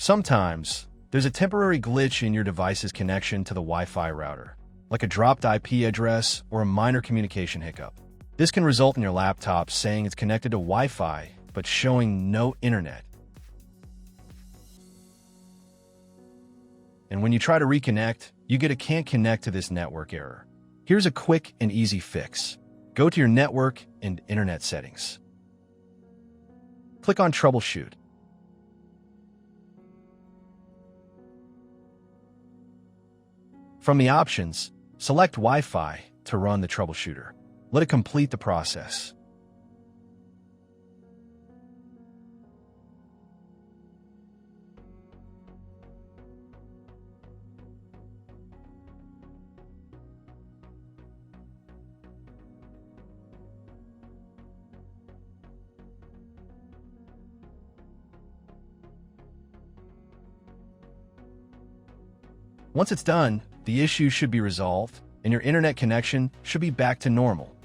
Sometimes, there's a temporary glitch in your device's connection to the Wi-Fi router, like a dropped IP address or a minor communication hiccup. This can result in your laptop saying it's connected to Wi-Fi, but showing no internet. And when you try to reconnect, you get a "can't connect to this network" error. Here's a quick and easy fix. Go to your network and internet settings. Click on Troubleshoot. From the options, select Wi-Fi to run the troubleshooter. Let it complete the process. Once it's done, the issue should be resolved, and your internet connection should be back to normal.